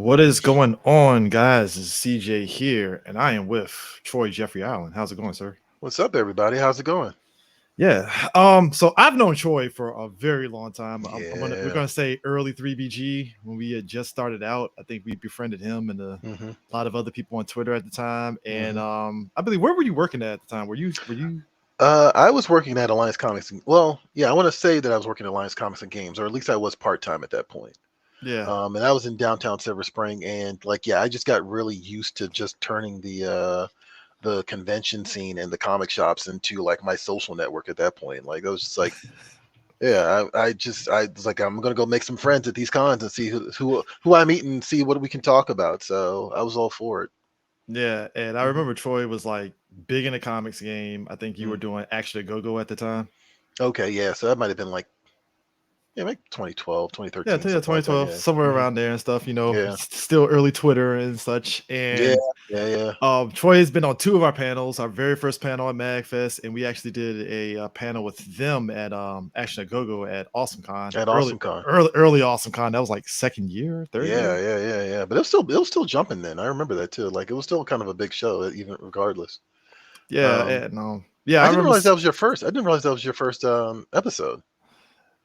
What is going on, guys? This is CJ here, and I am with Troy Jeffrey Allen. How's it going, sir? What's up, everybody? How's it going? Yeah. So I've known Troy for a very long time. We're Yeah. gonna say early 3BG when we had just started out. I think we befriended him and hmm a lot of other people on Twitter at the time. And hmm I believe where were you working at the time? Were you I was working at Alliance Comics. Well, yeah, I want to say that I was working at Alliance Comics and Games, or at least I was part time at that point. Yeah. And I was in downtown Silver Spring, and yeah, I just got really used to just turning the convention scene and the comic shops into like my social network at that point. Like it was just like, yeah, I was like, I'm gonna go make some friends at these cons and see who I meet and see what we can talk about. So I was all for it. Yeah. And I hmm remember Troy was like big in the comics game. I think you were doing Action Go Go at the time. Okay, yeah, so that might have been like yeah, like 2012, Yeah, 2013, yeah, something like that. 2012, Yeah. somewhere around there and stuff, Yeah. still early Twitter and such. Yeah. And Yeah. Yeah. Troy has been on two of our panels. Our very first panel at MagFest, and we actually did a panel with them at Action at Go at AwesomeCon, At Awesome Con. early AwesomeCon. That was like second year, third Yeah. year. Yeah. Yeah. Yeah. But it was still jumping then. I remember that too. Like it was still kind of a big show, even regardless. Yeah, Um, and yeah, I I didn't remember. realize that was your first. I didn't realize that was your first episode.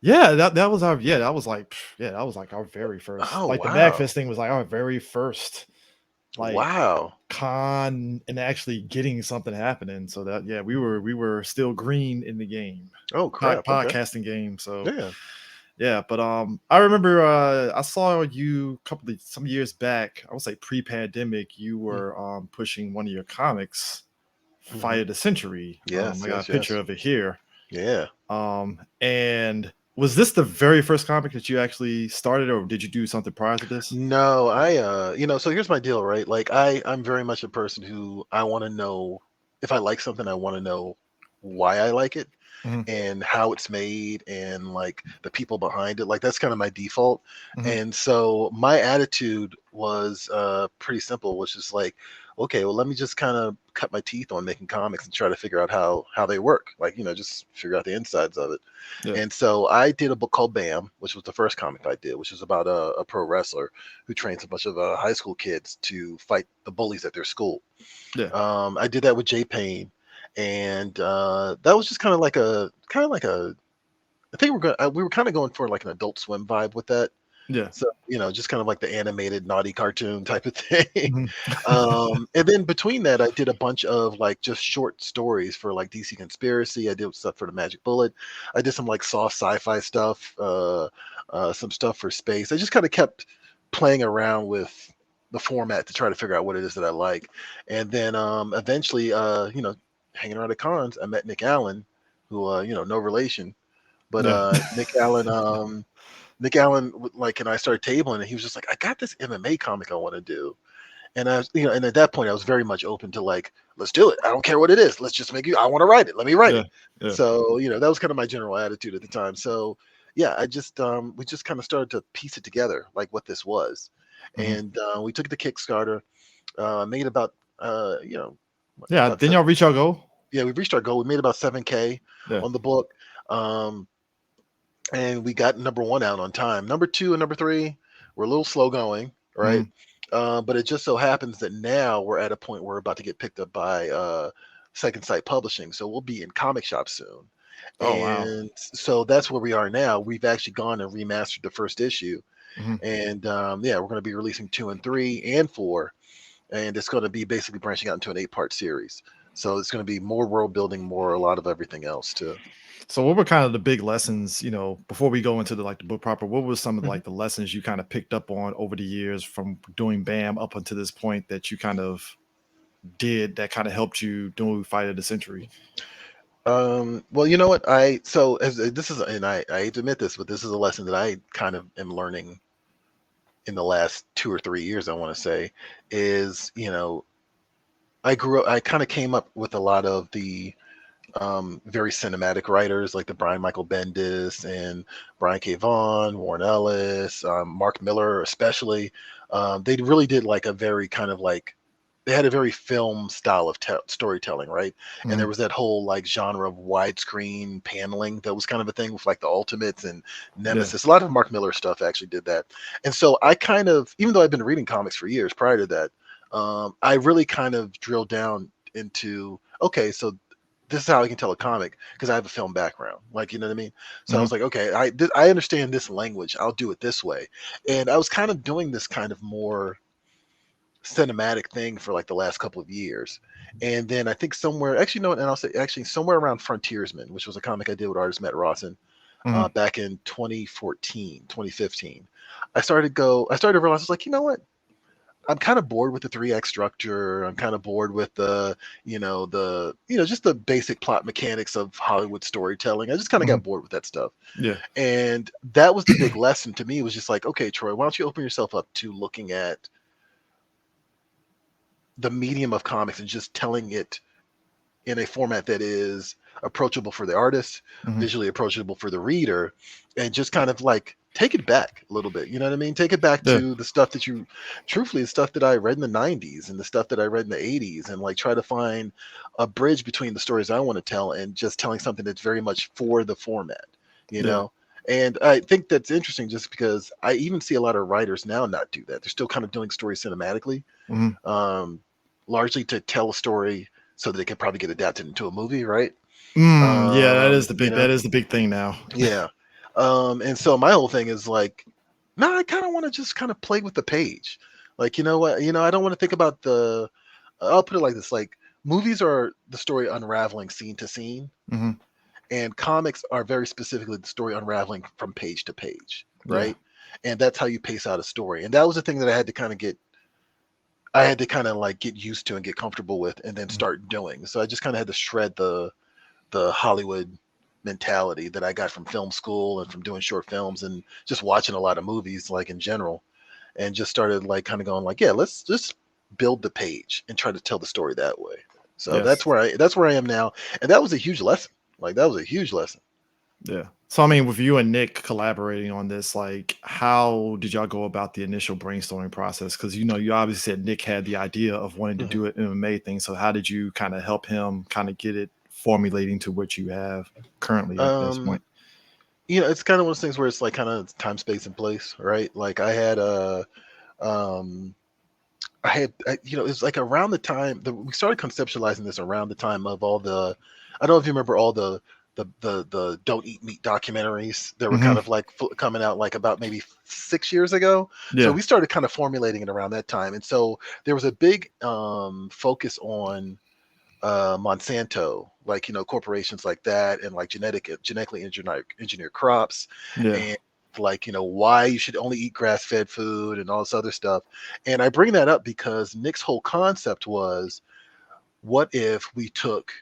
Yeah, that was our that was like that was like our very first. Oh Like the wow. MagFest thing was like our very first like Wow. con and actually getting something happening. So that we were still green in the game, Oh crap. Okay. podcasting game. So Yeah. yeah, but I remember I saw you some years back. I would say pre-pandemic. You were pushing one of your comics, Mm-hmm. Fight of the Century. Yes. I got a Yes. picture Yes. of it here. Yeah. And was this the very first comic that you actually started, or did you do something prior to this? No, so here's my deal, right? Like I'm very much a person who I want to know if I like something, I want to know why I like it Mhm, and how it's made and like the people behind it. Like that's kind of my default. mhm. And so my attitude was pretty simple, which is like, okay, well let me just kind of cut my teeth on making comics and try to figure out how they work. Like, just figure out the insides of it. Yeah. And so I did a book called Bam, which was the first comic I did, which was about a pro wrestler who trains a bunch of high school kids to fight the bullies at their school. Yeah. I did that with Jay Payne, and that was just kind of like a. I think we were kind of going for like an Adult Swim vibe with that. Yeah. So just kind of like the animated naughty cartoon type of thing. Mhm. And then between that, I did a bunch of like just short stories for like DC Conspiracy. I did stuff for the Magic Bullet. I did some like soft sci-fi stuff, some stuff for space. I just kind of kept playing around with the format to try to figure out what it is that I like. And then eventually, hanging around at cons, I met Nick Allen, who no relation, but Yeah. Nick Allen, like, and I started tabling, and he was just like, "I got this MMA comic I want to do," and and at that point, I was very much open to like, "Let's do it. I don't care what it is. Let's just make it. I want to write it. Let me write Yeah. it." Yeah. So that was kind of my general attitude at the time. So yeah, we just kind of started to piece it together, like what this was, Mhm. and we took it to Kickstarter, made about Yeah. about Then seven. y'all reach our goal. Yeah, we reached our goal. We made about 7K Yeah. on the book. Um, and we got number one out on time. Number two and number three were a little slow going, right? Mhm. But it just so happens that now we're at a point where we're about to get picked up by Second Sight Publishing, so we'll be in comic shops soon. Oh wow. And so that's where we are now. We've actually gone and remastered the first issue, Mhm. and yeah, we're going to be releasing 2 and 3 and 4, and it's going to be basically branching out into an 8-part series. So it's going to be more world building, more a lot of everything else too. So what were kind of the big lessons, before we go into the book proper, what was some of Mhm. like the lessons you kind of picked up on over the years from doing BAM up until this point that you kind of did that kind of helped you do Fight of the Century? Well, you know what? As this is, and I hate to admit this, but this is a lesson that I kind of am learning in the last 2 or 3 years. I want to say is, I kind of came up with a lot of the very cinematic writers like the Brian Michael Bendis and Brian K. Vaughan, Warren Ellis, Mark Miller, especially. They really did like a very kind of like they had a very film style of storytelling, right? And there Mhm. was that whole like genre of widescreen paneling that was kind of a thing with like the Ultimates and Yeah. Nemesis. A lot of Mark Miller stuff actually did that. And so I kind of, even though I've been reading comics for years prior to that, I really kind of drilled down into, okay, so this is how I can tell a comic because I have a film background. Like, you know what I mean? So I Mhm. was like, okay, I understand this language. I'll do it this way. And I was kind of doing this kind of more cinematic thing for like the last couple of years. And then I think somewhere, actually, no, and I'll say actually somewhere around Frontiersman, which was a comic I did with artist Matt Rawson Mhm. back in 2014, 2015. I started to realize, I was like, you know what? I'm kind of bored with the 3 act structure. I'm kind of bored with just the basic plot mechanics of Hollywood storytelling. I just kind of Mhm. got bored with that stuff. Yeah. And that was the big lesson to me. It was just like, okay, Troy, why don't you open yourself up to looking at the medium of comics and just telling it in a format that is approachable for the artist, Mhm. visually approachable for the reader, and just kind of like take it back a little bit. You know what I mean? Take it back Yeah. to the stuff that you, truthfully, the stuff that I read in the 90s and the stuff that I read in the 80s, and like try to find a bridge between the stories I want to tell and just telling something that's very much for the format, you Yeah. know? And I think that's interesting just because I even see a lot of writers now not do that. They're still kind of doing stories cinematically, Mhm. um, largely to tell a story so that it can probably get adapted into a movie, right? Yeah, that is You know, that is the big thing now. yeah. And so my whole thing is like, no, I kind of want to just kind of play with the page. Like, you know what? I don't want to think about the. I'll put it like this: like, movies are the story unraveling scene to scene, Mhm. and comics are very specifically the story unraveling from page to page, Yeah. right? And that's how you pace out a story. And that was the thing that I had to kind of get I had to kind of like get used to and get comfortable with and then Mhm. start doing. So I just kind of had to shred the Hollywood mentality that I got from film school and from doing short films and just watching a lot of movies like in general, and just started like kind of going like, yeah, let's just build the page and try to tell the story that way. So Yes. that's where I am now. And that was a huge lesson. Like that was a huge lesson. Yeah. So I mean, with you and Nick collaborating on this, like, how did y'all go about the initial brainstorming process? Because you obviously said Nick had the idea of wanting to Mhm. do it MMA thing. So how did you kind of help him kind of get it formulating to what you have currently at this Um, point? it's kind of one of those things where it's like kind of time, space, and place, right? Like um, it was like around the time that we started conceptualizing this around the time of all the, I don't know if you remember all the don't eat meat documentaries that were kind Hmm. of like coming out like about maybe 6 years ago. So Yeah. we started kind of formulating it around that time, and so there was a big focus on Monsanto, like corporations like that, and like genetically engineered crops, Yeah. and like why you should only eat grass-fed food and all this other stuff. And I bring that up because Nick's whole concept was, what if we took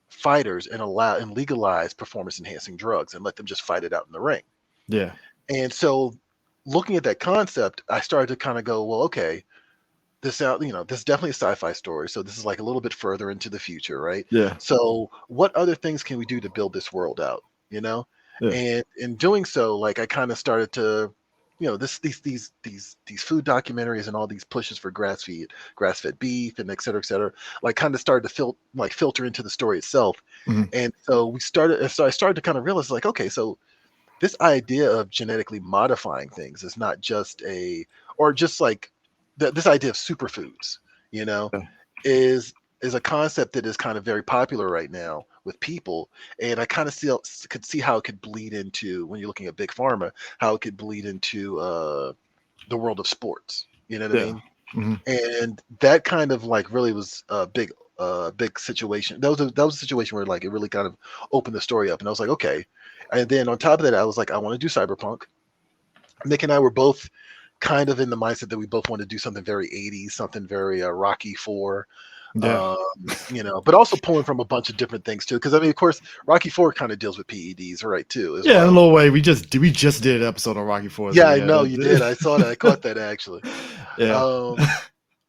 fighters and legalized performance enhancing drugs and let them just fight it out in the ring? Yeah. And so, looking at that concept, I started to kind of go, well, okay, this is definitely a sci-fi story, so this is like a little bit further into the future, right? Yeah. So what other things can we do to build this world out, you know? Yeah. And in doing so, like I kind of started to, this these food documentaries and all these pushes for grass-fed beef and et cetera, like kind of started to filter into the story itself. Hmm. And so I started to kind of realize, like, okay, so this idea of genetically modifying things is not just or just like this idea of superfoods, you know, Yeah. is is a concept that is kind of very popular right now with people. And I kind of could see how it could bleed into, when you're looking at big pharma, how it could bleed into the world of sports. You know what I Yeah. mean? Hmm. And that kind of like really was a big situation. That was a situation where like it really kind of opened the story up, and I was like, okay. And then on top of that, I was like, I want to do cyberpunk. Nick and I were both kind of in the mindset that we both want to do something very 80s, something very Rocky Four, Yeah. but also pulling from a bunch of different things too. Because I mean, of course, Rocky Four kind of deals with PEDs, right? Too, as Yeah. In a well. little way, we just did an episode on Rocky Four. So Yeah, I yeah. know you did. I saw that. I caught that actually. Yeah. Um,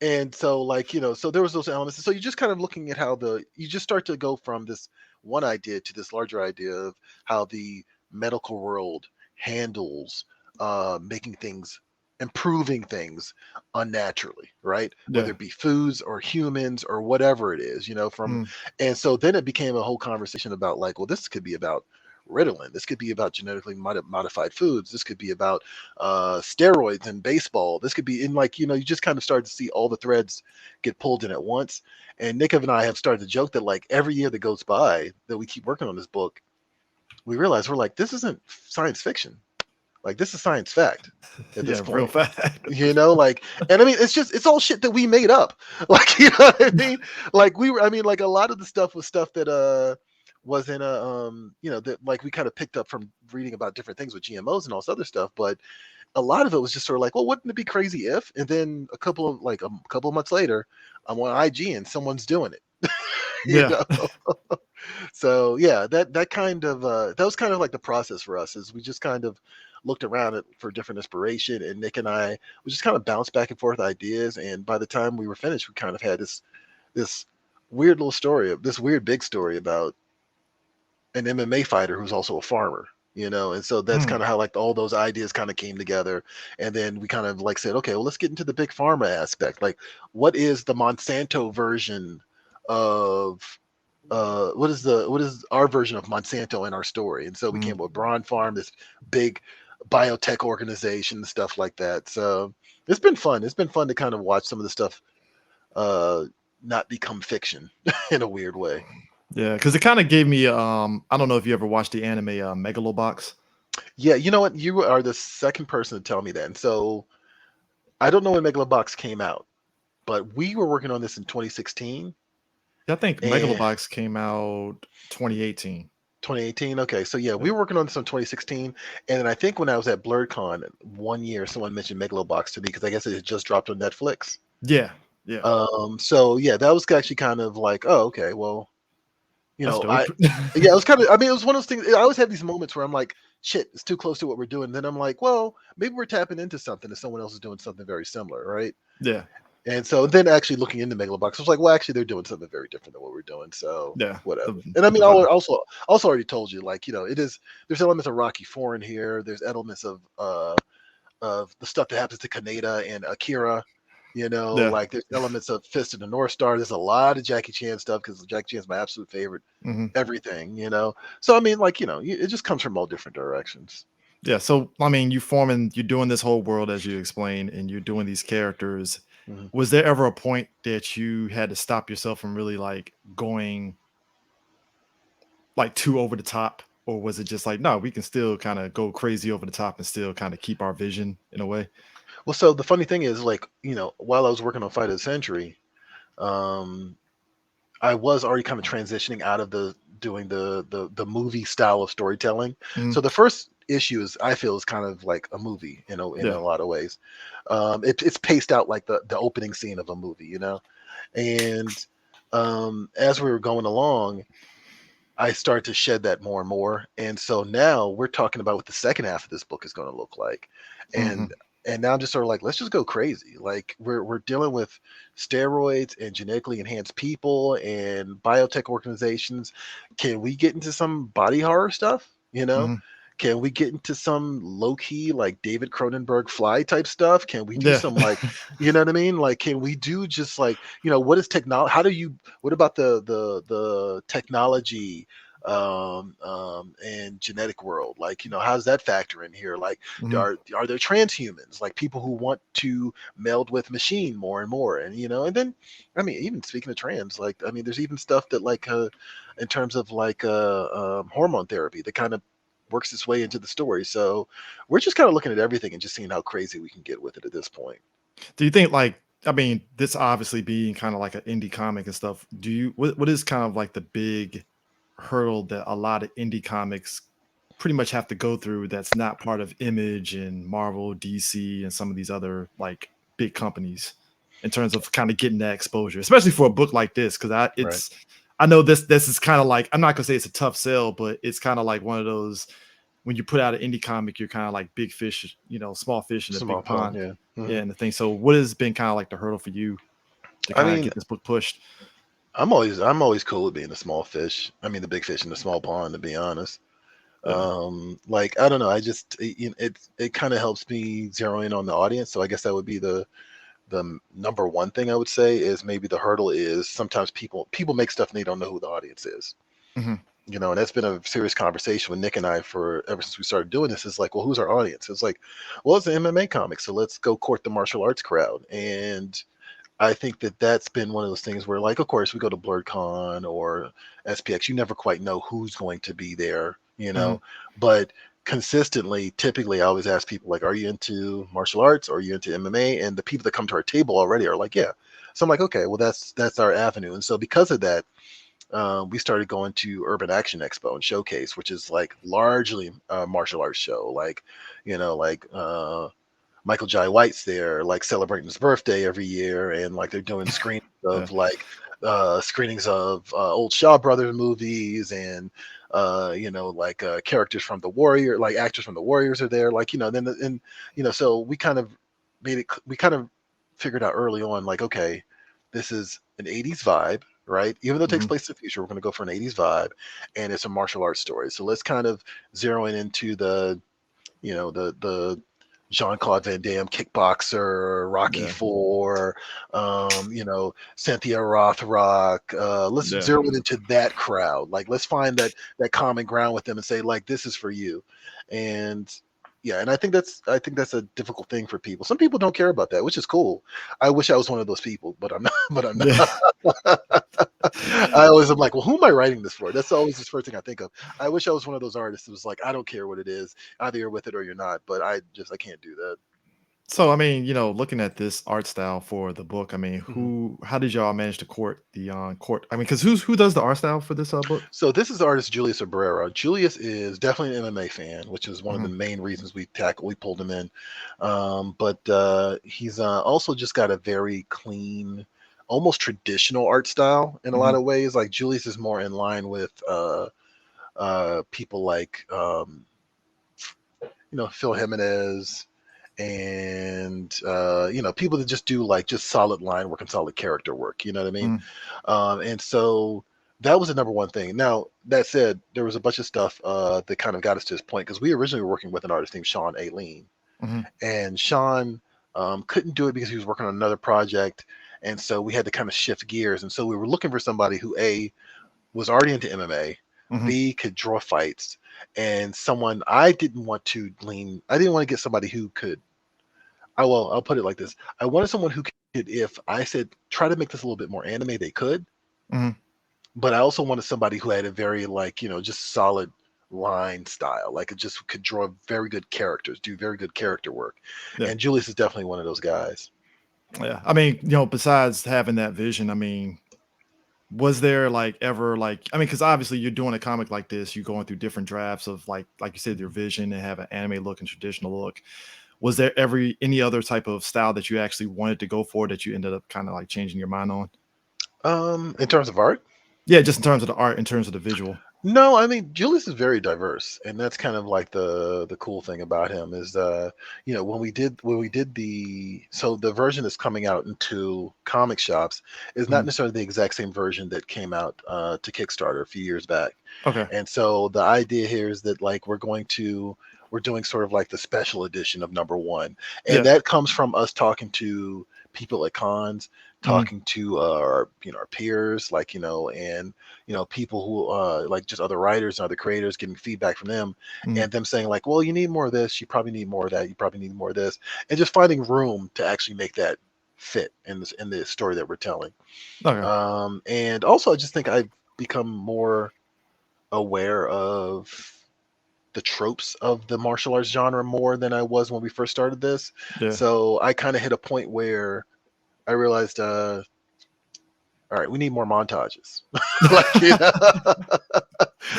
and so like so there was those elements. So you're just kind of looking at how you just start to go from this one idea to this larger idea of how the medical world handles making things improving things unnaturally, right? Whether Yeah. it be foods or humans or whatever it is, from Mm. and so then it became a whole conversation about like, well, this could be about Ritalin. This could be about genetically modified foods. This could be about steroids and baseball. This could be in like, you just kind of start to see all the threads get pulled in at once. And Nick and I have started to joke that like every year that goes by that we keep working on this book, we realize we're like, this isn't science fiction. Like this is science fact at this Yeah, real point. fast. Like, and I mean, it's all shit that we made up. Like, you know what I mean? Like I mean, like a lot of the stuff was stuff that was in a that like we kind of picked up from reading about different things with GMOs and all this other stuff. But a lot of it was just sort of like, well, wouldn't it be crazy if? And then a couple of months later, I'm on IG and someone's doing it. you Yeah. know. So yeah, that was kind of like the process for us, is we just kind of looked around for different inspiration, and Nick and I we just kind of bounced back and forth ideas, and by the time we were finished, we kind of had this weird little story, this weird big story about an MMA fighter who's also a farmer. And so that's Mm. kind of how like all those ideas kind of came together, and then we kind of like said, okay, well, let's get into the big pharma aspect. Like, what is the Monsanto version of what is our version of Monsanto in our story? And so we came Mm. up with Braun Farm, this big biotech organization and stuff like that. So it's been fun. It's been fun to kind of watch some of the stuff uh not become fiction in a weird way. Yeah, because it kind of gave me I don't know if you ever watched the anime Megalobox. Yeah, you know what? You are the second person to tell me that. And so I don't know when Megalobox came out, but we were working on this in 2016 I think and Megalobox came out 2018. 2018. Okay, so yeah, Yeah. we were working on this in 2016, and then I think when I was at BlurredCon one year, someone mentioned Megalobox to me because I guess it had just dropped on Netflix. Yeah. Yeah. So yeah, that was actually kind of like, oh, okay, well, That's I dope. yeah, it was kind of. I mean, it was one of those things. I always have these moments where I'm like, shit, it's too close to what we're doing. Then I'm like, well, maybe we're tapping into something, and someone else is doing something very similar, right? Yeah. And so then actually looking into Megalobox, I was like, well, actually, they're doing something very different than what we're doing. So Yeah. whatever. The And I mean, the I vibe. also already told you, like, it is. There's elements of Rocky Four in here. There's elements of the stuff that happens to Kaneda and Akira. Yeah. Like there's elements of Fist of the North Star. There's a lot of Jackie Chan stuff because Jackie Chan's my absolute favorite. Mhm. Everything. So I mean, like, it just comes from all different directions. Yeah, so I mean, you're doing this whole world as you explained, and you're doing these characters. Mhm. Was there ever a point that you had to stop yourself from really like going like too over the top? Or was it just like, no, we can still kind of go crazy over the top and still kind of keep our vision in a way? Well, so the funny thing is, like, while I was working on Fight of the Century, um, I was already kind of transitioning out of the doing the movie style of storytelling. Mhm. So the first issue is I feel is kind of like a movie, in Yeah. a lot of ways. It's paced out like the opening scene of a movie. And as we were going along, I started to shed that more and more. And so now we're talking about what the second half of this book is going to look like. Mhm. And now I'm just sort of like, let's just go crazy. Like we're dealing with steroids and genetically enhanced people and biotech organizations. Can we get into some body horror stuff? Mhm. Can we get into some low key like David Cronenberg Fly type stuff? Can we do Yeah. some like, you know what I mean? Like, can we do just like, what is technology? What about the technology and genetic world? Like, how does that factor in here? Like, Mhm. are there transhumans, like people who want to meld with machine more and more? And then, I mean, even speaking of trans, like, I mean, there's even stuff that like, in terms of like hormone therapy that kind of works its way into the story. So we're just kind of looking at everything and just seeing how crazy we can get with it at this point. Do you think like I mean, this obviously being kind of like an indie comic and stuff. What is kind of like the big hurdle that a lot of indie comics pretty much have to go through that's not part of Image and Marvel, DC, and some of these other like big companies in terms of kind of getting that exposure, especially for a book like this? Because Right. I know this is kind of like I'm not gonna say it's a tough sell, but it's kind of like one of those when you put out an indie comic, you're kind of like big fish, small fish in a Small big pond. pond. Yeah. Yeah, Hmm. and the thing. So, what has been kind of like the hurdle for you to I kind of mean, get this book pushed? I'm always cool with being a small fish. I mean, the big fish in the small pond, to be honest. Yeah. Like I don't know, I just it kind of helps me zero in on the audience. So I guess that would be the number one thing I would say is maybe the hurdle is sometimes people make stuff and they don't know who the audience is. Mhm. And that's been a serious conversation with Nick and I for ever since we started doing this. Is like, well, who's our audience? It's like, well, it's an MMA comic, so let's go court the martial arts crowd. And I think that that's been one of those things where, like, of course, we go to BlurredCon or SPX, you never quite know who's going to be there. Mhm. But consistently, typically, I always ask people, like, are you into martial arts or are you into MMA? And the people that come to our table already are like, yeah. So I'm like, okay, well, that's our avenue. And so because of that, we started going to Urban Action Expo and Showcase, which is like largely a martial arts show, like Michael Jai White's there, like celebrating his birthday every year, and like they're doing screenings Yeah. of old Shaw Brothers movies, and characters from the Warrior, like actors from the Warriors are there, so we kind of figured out early on, like, okay, this is an '80s vibe. Right, even though it takes Mhm. place in the future, we're going to go for an '80s vibe, and it's a martial arts story. So let's kind of zero in into the Jean Claude Van Damme kickboxer, Rocky Yeah. Four, Cynthia Rothrock. Let's Yeah. zero it into that crowd. Like, let's find that common ground with them and say, like, this is for you. And yeah, and I think that's a difficult thing for people. Some people don't care about that, which is cool. I wish I was one of those people, but I'm not. But I'm Yeah. not. I always am like, well, who am I writing this for? That's always the first thing I think of. I wish I was one of those artists who was like, I don't care what it is, either you're with it or you're not. But I can't do that. So, I mean, looking at this art style for the book, I mean, Mhm. how did y'all manage to court? I mean, because who does the art style for this book? So this is artist Julius Abrera. Julius is definitely an MMA fan, which is one of the Mhm. main reasons we pulled him in. But he's also just got a very clean, almost traditional art style in a lot Mhm. of ways. Like Julius is more in line with people like Phil Jimenez and people that just do like just solid line work and solid character work. You know what I mean? Mhm. And so that was the number one thing. Now that said, there was a bunch of stuff that kind of got us to this point because we originally were working with an artist named Sean Aileen, Mhm. and Sean couldn't do it because he was working on another project, and so we had to kind of shift gears. And so we were looking for somebody who was already into MMA, Mhm. B could draw fights, and someone I didn't want to lean. I didn't want to get somebody who could. I'll put it like this: I wanted someone who could, if I said try to make this a little bit more anime, they could. Mhm. But I also wanted somebody who had a very just solid line style, like it just could draw very good characters, do very good character work. Yeah. And Julius is definitely one of those guys. Yeah. I mean, besides having that vision, I mean, was there like ever like I mean, because obviously you're doing a comic like this, you're going through different drafts of like you said, your vision and have an anime look and traditional look. Was there ever any other type of style that you actually wanted to go for that you ended up kind of like changing your mind on? In terms of art. Yeah, just in terms of the art, in terms of the visual. No, I mean Julius is very diverse, and that's kind of like the cool thing about him is when we did the version that's coming out into comic shops is not Mhm. necessarily the exact same version that came out to Kickstarter a few years back, Okay. and so the idea here is that like we're doing sort of like the special edition of number one, and Yeah. that comes from us talking to people at cons, Mhm. talking to our peers, and people who like just other writers and other creators, getting feedback from them, Mhm. and them saying like, well, you need more of this, you probably need more of that, you probably need more of this, and just finding room to actually make that fit in the story that we're telling. Okay. And also I just think I've become more aware of the tropes of the martial arts genre more than I was when we first started this. Yeah. So I kind of hit a point where I realized, all right, we need more montages. like you know,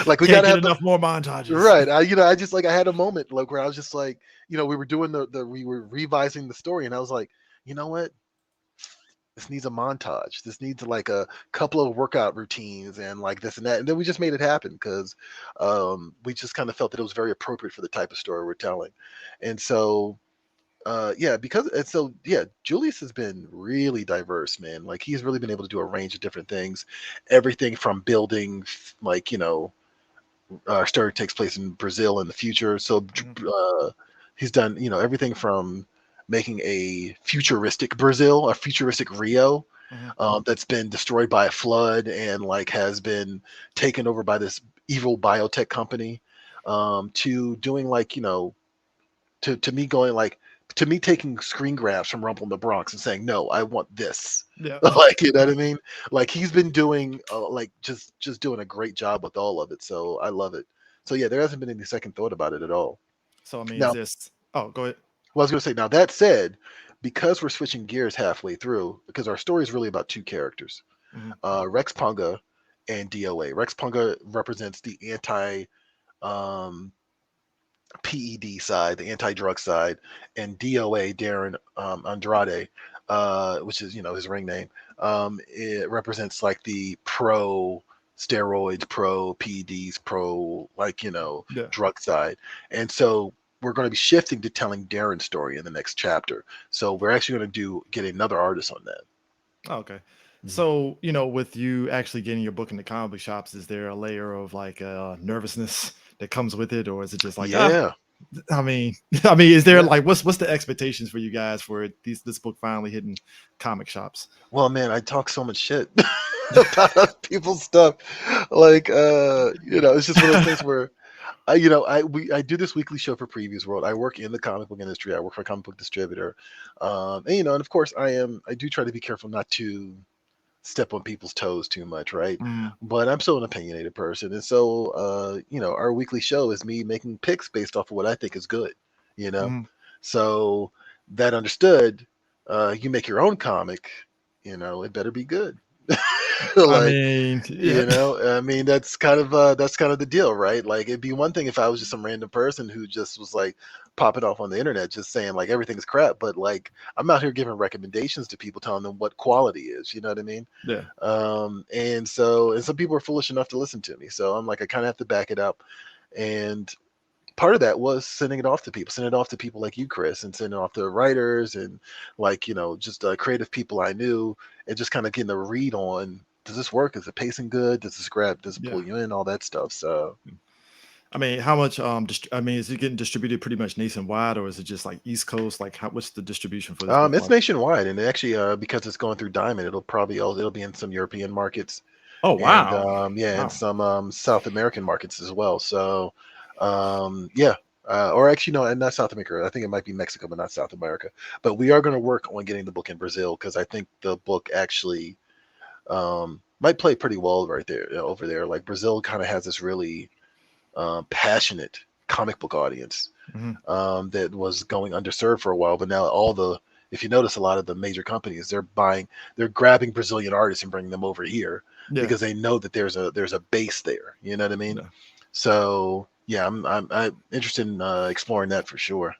like we Can't gotta get have the enough more montages. right. I just like I had a moment like where I was just like, we were doing we were revising the story, and I was like, you know what? This needs a montage. This needs like a couple of workout routines and like this and that. And then we just made it happen because we just kind of felt that it was very appropriate for the type of story we're telling. And so Julius has been really diverse, man. Like he's really been able to do a range of different things, everything from building like Our story takes place in Brazil in the future. So Mhm, he's done, everything from making a futuristic Brazil, a futuristic Rio, mhm, that's been destroyed by a flood and like has been taken over by this evil biotech company, to doing like, to me going like to me taking screen grabs from Rumble in the Bronx and saying, no, I want this. yeah. Like, you know what I mean? Like he's been doing like just doing a great job with all of it. So I love it. So yeah, there hasn't been any second thought about it at all. So I mean, is Now, this? Oh, go ahead. well, I was going to say, now that said, because we're switching gears halfway through, because our story is really about two characters, Mhm, Rex Punga and DOA. Rex Punga represents the anti um, PED side, the anti-drug side, and DOA Darren Andrade, which is his ring name. It represents like the pro steroids, pro PEDs, pro like yeah. drug side, and so we're going to be shifting to telling Darren's story in the next chapter. So we're actually going to get another artist on that. Oh, okay. Mhm. So, with you actually getting your book in the comic book shops, is there a layer of like nervousness that comes with it, or is it just like, Yeah, I mean, I mean, is there yeah. like what's the expectations for you guys for this book finally hitting comic shops? Well, man, I talk so much shit about people's stuff. Like, it's just one of those things where I do this weekly show for Previews World. I work in the comic book industry. I work for a comic book distributor, and of course I do try to be careful not to step on people's toes too much, right? Mm, But I'm still an opinionated person, and so our weekly show is me making picks based off of what I think is good, you know. mhm. So that understood, you make your own comic, it better be good. I Like, mean, yeah, I mean, that's kind of the deal, right? Like it'd be one thing if I was just some random person who just was like popping off on the internet just saying like everything's crap, but like I'm out here giving recommendations to people, telling them what quality is, you know what I mean? yeah, And some people are foolish enough to listen to me, so I'm like, I kind of have to back it up. And part of that was sending it off to people like you, Chris, and sending it off to writers and like just creative people I knew, and just kind of getting a read on, does this work? Is it pacing good? Does it yeah. pull you in? All that stuff. So I mean, how much I mean, is it getting distributed pretty much nationwide, or is it just like East Coast? Like, what's the distribution for this book it's like? nationwide, and actually because it's going through Diamond, it'll be in some European markets, Oh, and wow, yeah, and wow. some South American markets as well. So yeah, or actually no, and not South America. I think it might be Mexico, but not South America. But we are going to work on getting the book in Brazil because I think the book actually might play pretty well right there over there. Like Brazil kind of has this really passionate comic book audience Mhm. that was going underserved for a while, but now all the if you notice, a lot of the major companies, they're grabbing Brazilian artists and bringing them over here Yeah, because they know that there's a base there. You know what I mean? yeah. So yeah, I'm interested in exploring that for sure.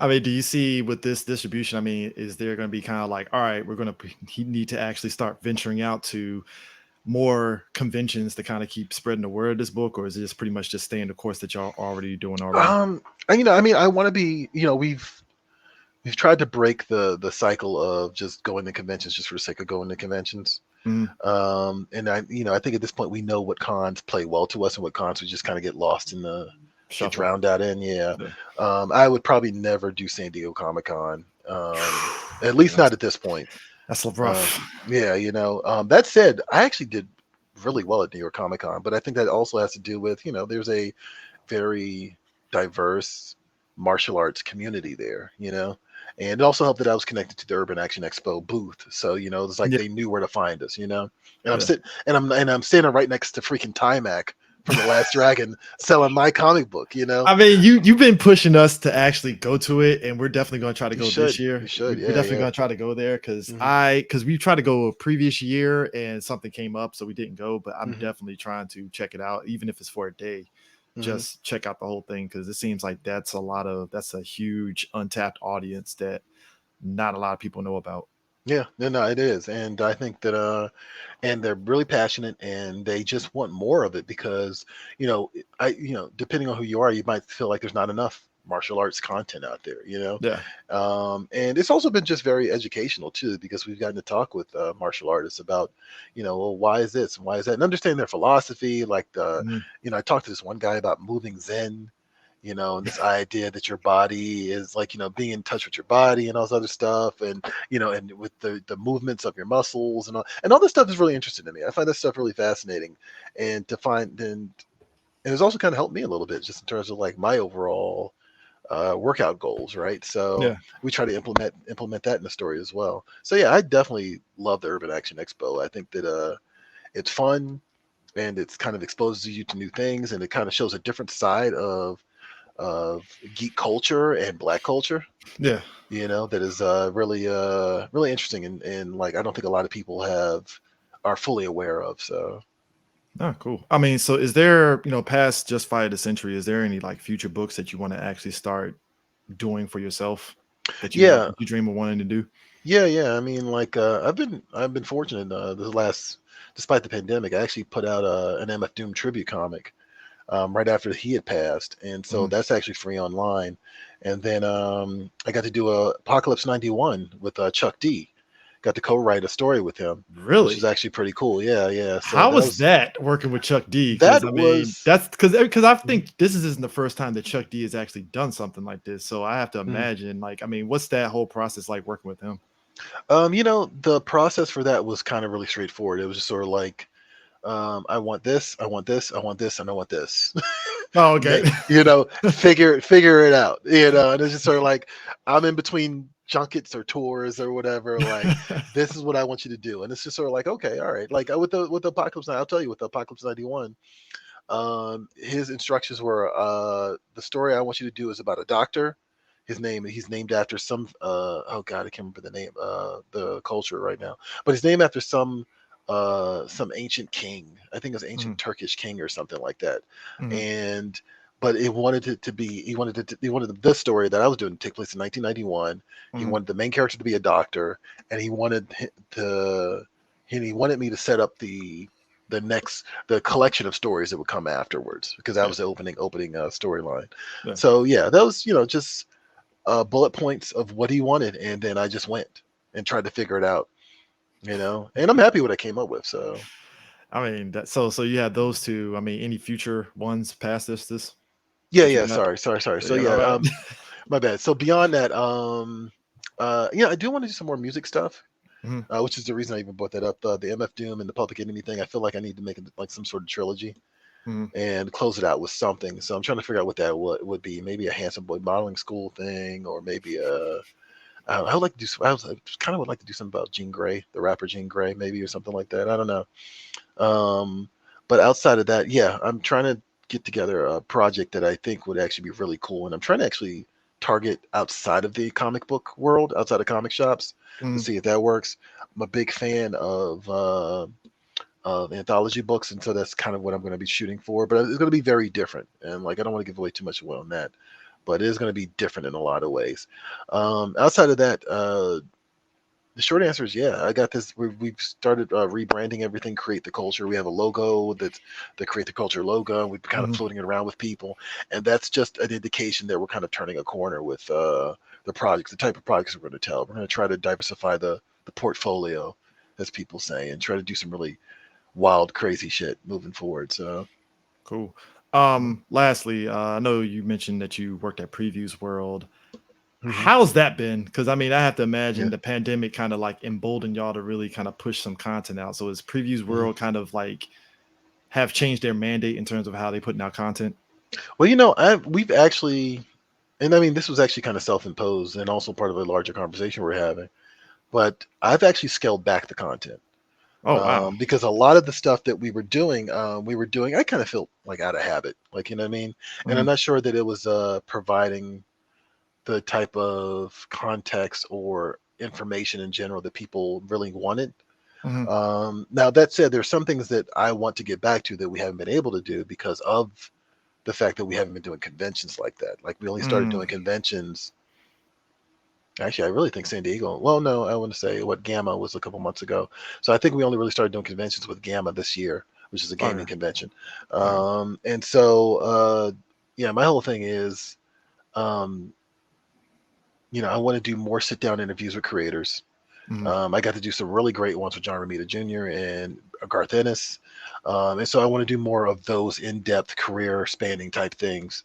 I mean, do you see with this distribution? I mean, is there going to be kind of like, all right, we're going to need to actually start venturing out to more conventions to kind of keep spreading the word of this book, or is it just pretty much just staying the course that y'all already doing already? And, I mean, I want to be, we've tried to break the cycle of just going to conventions just for the sake of going to conventions. Mm, And I think at this point we know what cons play well to us and what cons we just kind of get shuffle. drowned out in. Yeah. Yeah. I would probably never do San Diego Comic Con. At Yeah, least not at this point. that's Um, rough. yeah, that said, I actually did really well at New York Comic Con, but I think that also has to do with, there's a very diverse martial arts community there, and it also helped that I was connected to the Urban Action Expo booth. So, it's like Yeah, they knew where to find us, and yeah. I'm standing right next to freaking Timac from The Last Dragon selling my comic book. I mean, you've been pushing us to actually go to it, and we're definitely going to try to go this You year. should. We're Yeah, definitely yeah. going to try to go there because Hmm. we tried to go a previous year and something came up, so we didn't go. But I'm Hmm. definitely trying to check it out, even if it's for a day. Hmm. Just check out the whole thing because it seems like that's a huge untapped audience that not a lot of people know about. Yeah, no, it is. And I think that and they're really passionate and they just want more of it because, depending on who you are, you might feel like there's not enough. martial arts content out there, Yeah. and it's also been just very educational too, because we've gotten to talk with martial artists about, well, why is this and why is that, and understand their philosophy. Like Mhm. I talked to this one guy about moving Zen, and this idea that your body is like, being in touch with your body and all this other stuff, and and with the movements of your muscles and all this stuff is really interesting to me. I find this stuff really fascinating, and to find and it's also kind of helped me a little bit just in terms of like my overall workout goals, right? So Yeah. we try to implement that in the story as well. So yeah, I definitely love the Urban Action Expo. I think that it's fun, and it's kind of exposes you to new things, and it kind of shows a different side of geek culture and black culture. Yeah. That is really interesting, and like I don't think a lot of people are fully aware of. So Oh, cool. I mean, so is there, past Just Fight the Century, is there any like future books that you want to actually start doing for yourself that yeah, you dream of wanting to do? yeah. I mean, like I've been fortunate despite the pandemic, I actually put out an MF Doom tribute comic right after he had passed, and so Mhm. that's actually free online. And then I got to do a Apocalypse '91 with Chuck D. Got to co-write a story with him, which is Really? actually pretty cool. Yeah, yeah. So How was that working with Chuck D? that Because I mean, was. that's because I think this isn't the first time that Chuck D has actually done something like this. So I have to Mhm. imagine, like, I mean, what's that whole process like working with him? The process for that was kind of really straightforward. It was just sort of like, I want this, I want this, I want this, and I want this. Oh, okay. Figure it out. And it's just sort of like, I'm in between junkets or tours or whatever. Like, this is what I want you to do, and it's just sort of like, okay, all right. Like with the Apocalypse, I'll tell you with the Apocalypse '91. His instructions were, the story I want you to do is about a doctor. He's named after some, oh god, I can't remember the name, the culture right now, but he's named after some ancient king. I think it was ancient Mhm, Turkish king or something like that. mhm, And but it wanted it to be he wanted this story that I was doing to take place in 1991. He mhm. wanted the main character to be a doctor, and he wanted me to set up the collection of stories that would come afterwards, because that Yeah, was the opening storyline. yeah. So yeah, that was just bullet points of what he wanted, and then I just went and tried to figure it out. And I'm happy with what I came up with. So I mean, so you had those two. I mean, any future ones past this yeah, that you yeah. got? Sorry. So Yeah, yeah, my bad. my bad. So beyond that, I do want to do some more music stuff. Mhm, Which is the reason I even brought that up. The MF Doom and the Public Enemy thing. I feel like I need to make it like some sort of trilogy mhm. and close it out with something. So I'm trying to figure out what that would be. Maybe a Handsome Boy Modeling School thing, or maybe I would like to do. I kind of would like to do something about Jean Grey, the rapper Jean Grey, maybe, or something like that. I don't know. Um, but outside of that, yeah, I'm trying to get together a project that I think would actually be really cool, and I'm trying to actually target outside of the comic book world, outside of comic shops, to Mhm. see if that works. I'm a big fan of anthology books, and so that's kind of what I'm going to be shooting for. But it's going to be very different, and like I don't want to give away too much away on that. But it is going to be different in a lot of ways. Outside of that, the short answer is yeah. I got this. We've started rebranding everything. Create the culture. We have a logo that's the Create the Culture logo, and we've been kind of Mhm. floating it around with people, and that's just an indication that we're kind of turning a corner with the projects, the type of projects we're going to tell. We're going to try to diversify the portfolio, as people say, and try to do some really wild, crazy shit moving forward. So, Cool. mhm. Lastly, I know you mentioned that you worked at Previews World. Mhm. How's that been? Because I mean, I have to Yeah. imagine the pandemic kind of like emboldened y'all to really kind of push some content out. So is Previews Mhm. World kind of like have changed their mandate in terms of how they putting out content? Well, we've actually, and I mean, this was actually kind of self-imposed and also part of a larger conversation we're having. But I've actually scaled back the content, Oh wow. because a lot of the stuff that we were doing. I kind of felt like out of habit, like, you know what I mean. And I'm Mhm, not sure that it was providing the type of context or information in general that people really wanted. mhm, Now that said, there's some things that I want to get back to that we haven't been able to do because of the fact that we haven't been doing conventions like that. Like, we only started mm, doing conventions. Actually, I really think San Diego. Well, no, I want to say what Gamma was a couple months ago. So I think we only really started doing conventions with Gamma this year, which is a gaming okay, convention. okay. And so, yeah, my whole thing is, um, I want to do more sit down interviews with creators. Mhm. I got to do some really great ones with John Romita Jr. and Garth Ennis. And so I want to do more of those in depth career spanning type things.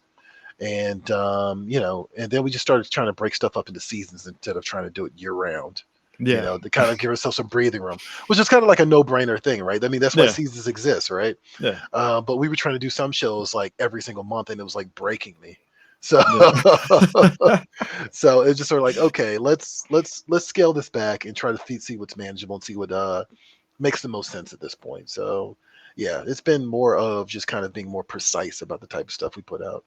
And, and then we just started trying to break stuff up into seasons instead of trying to do it year round. Yeah. To kind of give ourselves some breathing room, which is kind of like a no-brainer thing, right? I mean, that's why Yeah. seasons exist, right? Yeah. But we were trying to do some shows like every single month, and it was like breaking me. So, Yeah. so it's just sort of like, okay, let's scale this back and try to see what's manageable and see what makes the most sense at this point. So, yeah, it's been more of just kind of being more precise about the type of stuff we put out.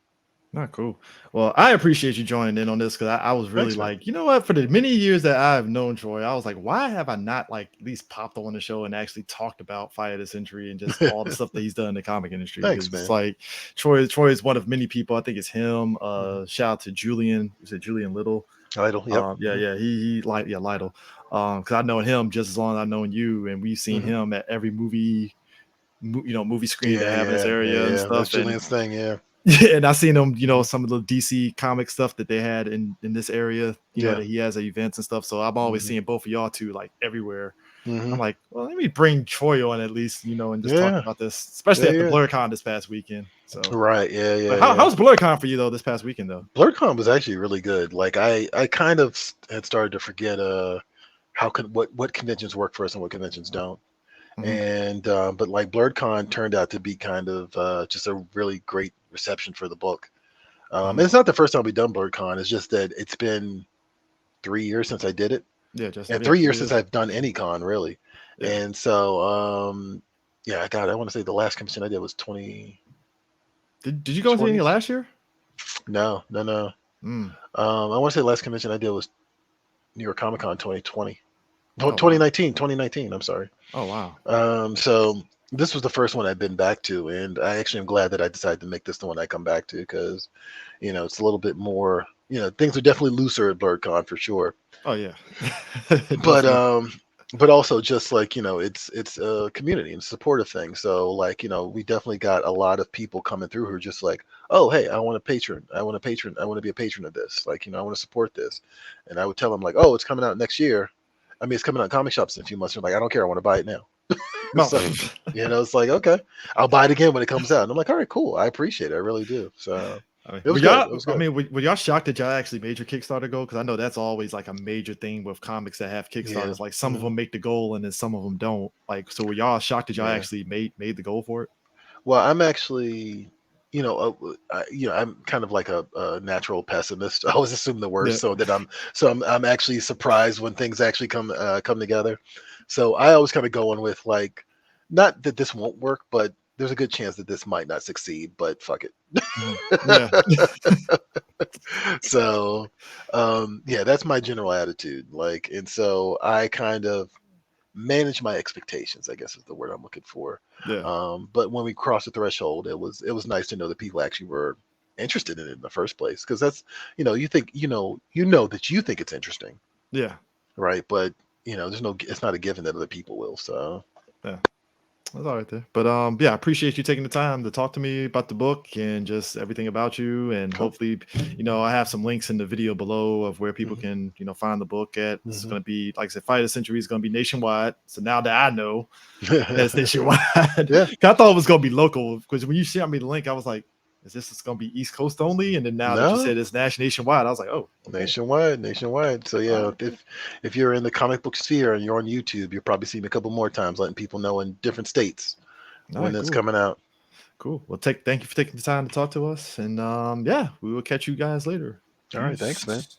Not cool. Well, I appreciate you joining in on this because I was really Thanks, man. like, you know what? For the many years that I've known Troy, I was like, why have I not like at least popped on the show and actually talked about Fight of the Century and just all the stuff that he's done in the comic industry? Because Thanks, it's man. like Troy is one of many people. I think it's him. Mhm. Shout out to Julian. Is it Julian Little? Idle. Yep. Yeah, yeah. He like yeah, Lytle. Because I've known him just as long as I've known you, and we've seen Mhm. him at every movie screening they Yeah, have in this yeah, yeah, area and yeah. That's stuff. And Julian's thing. Yeah. yeah, and I seen him, Mhm. some of the DC comic stuff that they had in this area, Yeah. that he has at events and stuff. So I'm always Mhm. seeing both of y'all two like everywhere. I'm Mhm. like, well, let me bring Troy on at least, and just talk Yeah. about this, especially Yeah, at the yeah. BlurCon this past weekend. So, Right. Yeah, but yeah, how yeah. how's BlurCon for you though this past weekend though? BlurCon was actually really good. Like I kind of had started to forget what conventions work for us and what conventions don't. Hmm. And but like BlurCon turned out to be kind of just a really great reception for the book. And Hmm. it's not the first time we've done BlurCon. It's just that it's been 3 years since I did it, Yeah, just and yeah, 3 years since 3 years. I've done any con really. Yeah. And so yeah, God, I want to say the last convention I did was 2020. Did you go to any last year? No, no, no. Mm. I want to say the last convention I did was New York Comic Con 2020. No, Oh wow. 2019. I'm sorry. Oh wow. So this was the first one I've been back to, and I actually am glad that I decided to make this the one I come back to because, it's a little bit more. Things are definitely looser at BlurCon for sure, Oh yeah. but Definitely. but also just like it's a community and supportive thing. So like we definitely got a lot of people coming through who are just like, oh hey, I want a patron, I want to be a patron of this. Like I want to support this, and I would tell them like, oh, it's coming out next year. I mean, it's coming out in comic shops in a few months. They're like, I don't care, I want to buy it now. No. So it's like, okay, I'll buy it again when it comes out. And I'm like, all right, cool. I appreciate it. I really do. So I mean, it were was good. It y'all? was I good. mean, were y'all shocked that y'all actually made your Kickstarter goal? Because I know that's always like a major thing with comics that have Yeah. Kickstarters. Like some of Hmm. them make the goal, and then some of them don't. Like, so were y'all shocked that y'all Yeah. actually made the goal for it? Well, I'm actually, I'm kind of like a natural pessimist. I always assume the Yeah. worst, so I'm actually surprised when things actually come together. So I always kind of go in with like, not that this won't work, but there's a good chance that this might not succeed. But fuck it. Mhm. Yeah. So yeah, that's my general attitude. Like, and so I kind of manage my expectations, I guess is the word I'm looking for. Yeah. But when we crossed the threshold, it was nice to know that people actually were interested in it in the first place, because that's, you think, that you think it's interesting, Yeah. right? But there's no, it's not a given that other people will. So Yeah. That's all right there. But yeah, I appreciate you taking the time to talk to me about the book and just everything about you. And cool. hopefully, I have some links in the video below of where people Hmm. can, find the book at. It's Hmm. gonna be, like I said, Fight of the Century is gonna be nationwide. So now that I know that's nationwide. Yeah. 'Cause I thought it was gonna be local because when you shared me the link, I was like, is this just gonna be East Coast only? And then now that you No. said it's nationwide, I was like, oh, okay. Nationwide. So All yeah, right. if you're in the comic book sphere and you're on YouTube, you'll probably see me a couple more times, letting people know in different states All when right, it's cool. coming out. Cool. Well, thank you for taking the time to talk to us. And yeah, we will catch you guys later. All right, thanks, man. Peace.